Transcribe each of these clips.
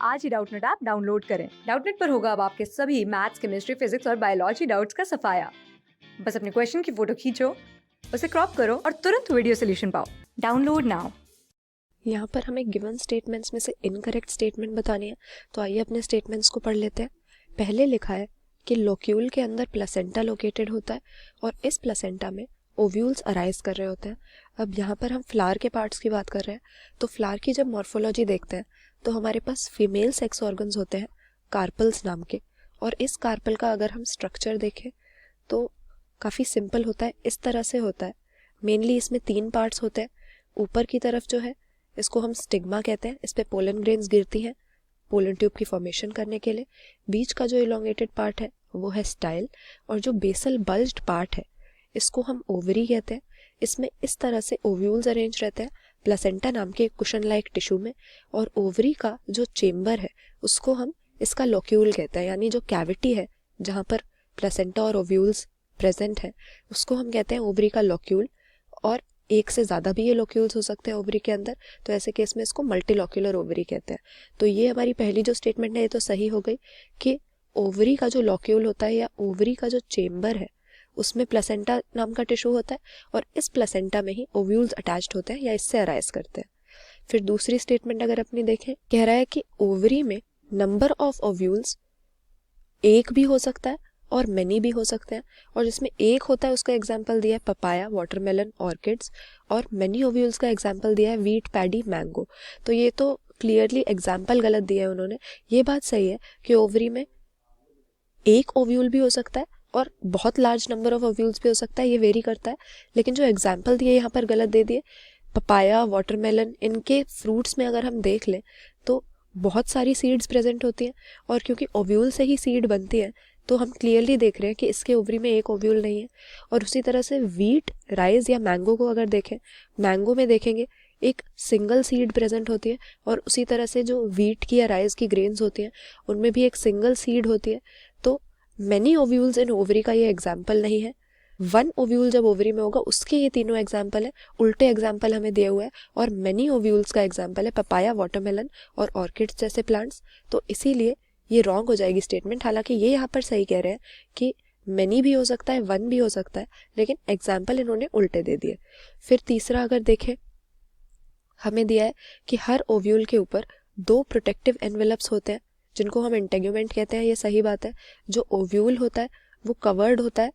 आज ही Doubtnut app download करें। Doubtnut पर होगा अब आपके सभी मैथ्स, केमिस्ट्री, फिजिक्स और बायोलॉजी डाउट्स का सफाया। बस अपने क्वेश्चन की फोटो खींचो, उसे क्रॉप करो और तुरंत वीडियो सोल्यूशन पाओ। Download now. यहाँ पर हमें गिवन स्टेटमेंट्स में से इनकरेक्ट स्टेटमेंट बतानी है, तो आइए अपने स्टेटमेंट्स को पढ़ लेते हैं। पहले लिखा है कि लोक्यूल के अंदर प्लेसेंटा लोकेटेड होता है और इस प्लेसेंटा में ओव्यूल्स अराइज कर रहे होते हैं। अब यहाँ पर हम फ्लावर के पार्ट्स की बात कर रहे हैं, तो फ्लावर की जब मॉर्फोलॉजी देखते हैं तो हमारे पास फीमेल सेक्स ऑर्गन्स होते हैं कार्पल्स नाम के, और इस कार्पल का अगर हम स्ट्रक्चर देखें तो काफ़ी सिंपल होता है। इस तरह से होता है, मेनली इसमें 3 पार्ट्स होते हैं। ऊपर की तरफ जो है इसको हम स्टिग्मा कहते हैं, इस पे पोलन ग्रेन्स गिरती हैं पोलन ट्यूब की फॉर्मेशन करने के लिए। बीच का जो इलोंगेटेड पार्ट है वो है स्टाइल, और जो बेसल बल्ज्ड पार्ट है इसको हम ओवरी कहते हैं। इसमें इस तरह से ओव्यूल्स अरेंज रहते हैं प्लेसेंटा नाम के कुशन लाइक टिश्यू में, और ओवरी का जो चेम्बर है उसको हम इसका लोक्यूल कहते हैं, यानी जो कैविटी है जहाँ पर प्लेसेंटा और ओव्यूल्स प्रेजेंट है उसको हम कहते हैं ओवरी का लोक्यूल। और एक से ज़्यादा भी ये लोक्यूल्स हो सकते हैं ओवरी के अंदर, तो ऐसे केस में इसको मल्टीलोक्यूलर ओवरी कहते हैं। तो ये हमारी पहली जो स्टेटमेंट है ये तो सही हो गई कि ओवरी का जो लोक्यूल होता है या ओवरी का जो चेम्बर है उसमें प्लेसेंटा नाम का टिश्यू होता है, और इस प्लेसेंटा में ही ओव्यूल्स अटैच्ड होते हैं या इससे अराइज करते हैं। फिर दूसरी स्टेटमेंट अगर अपनी देखें, कह रहा है कि ओवरी में नंबर ऑफ ओव्यूल्स एक भी हो सकता है और मेनी भी हो सकते हैं, और जिसमें एक होता है उसका एग्जाम्पल दिया है पपाया, वाटरमेलन, ऑर्किड्स, और मेनी ओव्यूल्स का एग्जाम्पल दिया है वीट, पैडी, मैंगो। तो ये तो क्लियरली एग्जाम्पल गलत दिया है उन्होंने। ये बात सही है कि ओवरी में एक ओव्यूल भी हो सकता है और बहुत लार्ज नंबर ऑफ ओव्यूल्स भी हो सकता है, ये वेरी करता है। लेकिन जो एग्जाम्पल दिए यहाँ पर गलत दे दिए। पपाया, वाटरमेलन, इनके फ्रूट्स में अगर हम देख लें तो बहुत सारी सीड्स प्रेजेंट होती हैं, और क्योंकि ओव्यूल से ही सीड बनती है तो हम क्लियरली देख रहे हैं कि इसके ओवरी में एक ओव्यूल नहीं है। और उसी तरह से वीट, राइस या मैंगो को अगर देखें, मैंगो में देखेंगे एक सिंगल सीड प्रेजेंट होती है, और उसी तरह से जो वीट की या राइस की ग्रेन्स होती हैं उनमें भी एक सिंगल सीड होती है। तो मैनी ओव्यूल्स इन ओवरी का ये एग्जाम्पल नहीं है। 1 ओव्यूल जब ओवरी में होगा उसके ये तीनों एग्जाम्पल है, उल्टे एग्जाम्पल हमें दिए हुए हैं। और मैनी ओव्यूल्स का एग्जाम्पल है पपाया, वाटरमेलन और ऑर्किड्स जैसे प्लांट्स। तो इसीलिए ये रॉन्ग हो जाएगी स्टेटमेंट। हालांकि ये यहाँ पर सही कह रहे हैं कि मैनी भी हो सकता है, 1 भी हो सकता है, लेकिन एग्जाम्पल इन्होंने उल्टे दे दिए। फिर तीसरा अगर देखें, हमें दिया है कि हर ओव्यूल के ऊपर 2 प्रोटेक्टिव एनवेलप्स होते हैं जिनको हम इंटेग्यूमेंट कहते हैं। ये सही बात है। जो ओव्यूल होता है वो कवर्ड होता है,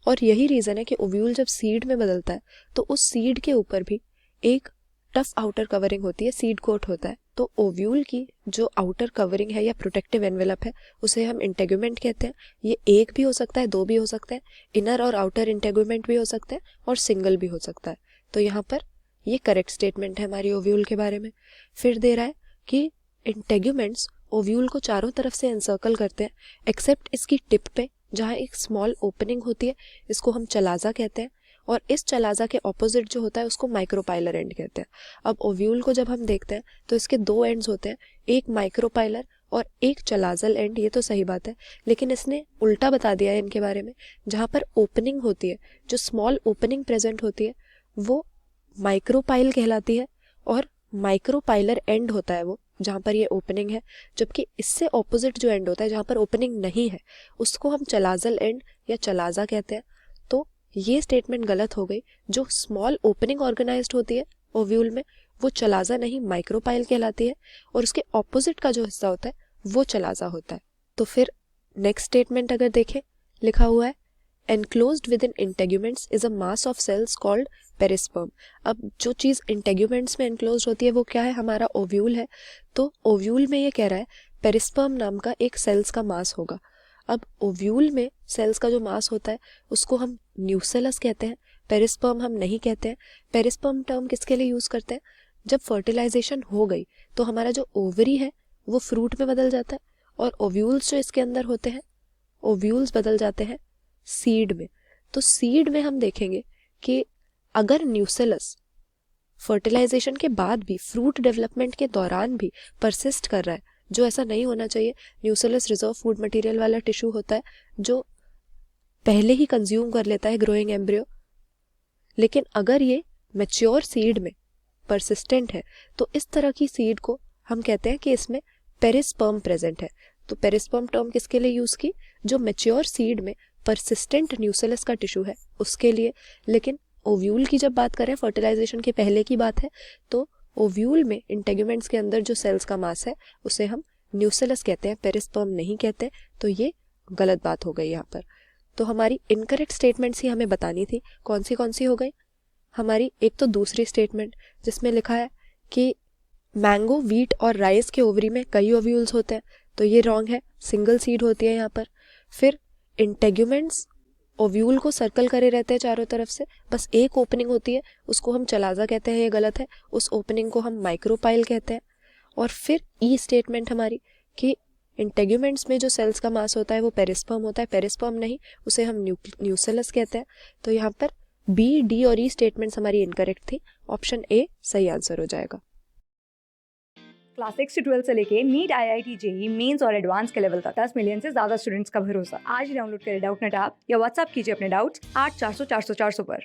और यही रीज़न है कि ओव्यूल जब सीड में बदलता है तो उस सीड के ऊपर भी एक टफ आउटर कवरिंग होती है, सीड कोट होता है। तो ओव्यूल की जो आउटर कवरिंग है या प्रोटेक्टिव एनवेलप है उसे हम इंटेग्यूमेंट कहते हैं। ये एक भी हो सकता है, 2 भी हो सकते हैं, इनर और आउटर इंटेग्यूमेंट भी हो सकते हैं, और सिंगल भी हो सकता है। तो यहाँ पर ये करेक्ट स्टेटमेंट है हमारी ओव्यूल के बारे में। फिर दे रहा है कि इंटेग्यूमेंट्स ओव्यूल को चारों तरफ से एनसर्कल करते हैं एक्सेप्ट इसकी टिप पे जहाँ एक स्मॉल ओपनिंग होती है, इसको हम चलाजा कहते हैं, और इस चलाजा के ऑपोजिट जो होता है उसको माइक्रोपाइलर एंड कहते हैं। अब ओव्यूल को जब हम देखते हैं तो इसके 2 एंड्स होते हैं, एक माइक्रोपाइलर और एक चलाजल एंड। ये तो सही बात है, लेकिन इसने उल्टा बता दिया है इनके बारे में। जहाँ पर ओपनिंग होती है, जो स्मॉल ओपनिंग प्रेजेंट होती है वो माइक्रोपाइल कहलाती है, और माइक्रोपाइलर एंड होता है वो जहाँ पर ये ओपनिंग है। जबकि इससे ऑपोजिट जो एंड होता है जहाँ पर ओपनिंग नहीं है उसको हम चलाजल एंड या चलाजा कहते हैं। तो ये स्टेटमेंट गलत हो गई। जो स्मॉल ओपनिंग ऑर्गेनाइज्ड होती है ओव्यूल में वो चलाजा नहीं माइक्रोपाइल कहलाती है, और उसके ऑपोजिट का जो हिस्सा होता है वो चलाजा होता है। तो फिर नेक्स्ट स्टेटमेंट अगर देखें, लिखा हुआ है enclosed within integuments is a mass of cells called perisperm. अब जो चीज़ इंटेग्यूमेंट्स में enclosed होती है वो क्या है, हमारा ओव्यूल है। तो ओव्यूल में ये कह रहा है पेरिस्पर्म नाम का एक सेल्स का मास होगा। अब ओव्यूल में सेल्स का जो मास होता है उसको हम न्यूसेलस कहते हैं, पेरिस्पर्म हम नहीं कहते हैं। पेरिस्पर्म टर्म किसके लिए यूज़ करते हैं, जब फर्टिलाइजेशन हो गई तो हमारा जो ओवरी है वो फ्रूट में बदल जाता है, और ओव्यूल्स जो इसके अंदर होते हैं ओव्यूल्स बदल जाते हैं सीड में। तो सीड में हम देखेंगे कि अगर न्यूसेलस फर्टिलाइजेशन के बाद भी फ्रूट डेवलपमेंट के दौरान भी परसिस्ट कर रहा है, जो ऐसा नहीं होना चाहिए। न्यूसेलस रिजर्व फूड मटेरियल वाला टिश्यू होता है जो पहले ही कंज्यूम कर लेता है ग्रोइंग एम्ब्रियो। लेकिन अगर ये मैच्योर सीड में परसिस्टेंट है तो इस तरह की सीड को हम कहते हैं कि इसमें पेरिस्पर्म प्रेजेंट है। तो पेरिस्पर्म टर्म किसके लिए यूज़ की? जो मेच्योर सीड में परसिस्टेंट न्यूसेलस का टिश्यू है उसके लिए। लेकिन ओव्यूल की जब बात करें, फर्टिलाइजेशन के पहले की बात है, तो ओव्यूल में इंटेग्यूमेंट्स के अंदर जो सेल्स का मास है उसे हम न्यूसेलस कहते हैं, पेरिस्पर्म नहीं कहते। तो ये गलत बात हो गई यहाँ पर। तो हमारी इनकरेक्ट स्टेटमेंट्स ही हमें बतानी थी। कौन सी हो गई हमारी? एक तो दूसरी स्टेटमेंट जिसमें लिखा है कि मैंगो, व्हीट और राइस के ओवरी में कई ओव्यूल्स होते हैं, तो ये रॉन्ग है, सिंगल सीड होती है यहाँ पर। फिर इंटेग्यूमेंट्स ओव्यूल को सर्कल करे रहते हैं चारों तरफ से, बस एक ओपनिंग होती है, उसको हम चलाजा कहते हैं, ये गलत है, उस ओपनिंग को हम माइक्रोपाइल कहते हैं। और फिर ई स्टेटमेंट हमारी कि इंटेग्यूमेंट्स में जो सेल्स का मास होता है वो पेरिस्पर्म होता है, पेरिस्पर्म नहीं, उसे हम न्यूसेलस कहते हैं। तो यहाँ पर बी, डी और ई स्टेटमेंट्स हमारी इनकरेक्ट थी। ऑप्शन ए सही आंसर हो जाएगा। क्लास 6 से 12 से लेके नीट, IIT, जेई मेंस और एडवांस के लेवल तक 10 मिलियन से ज्यादा स्टूडेंट्स का भरोसा। आज ही डाउनलोड करें डाउटनेट ऐप या व्हाट्सएप कीजिए अपने डाउट्स 8400 400 400 पर।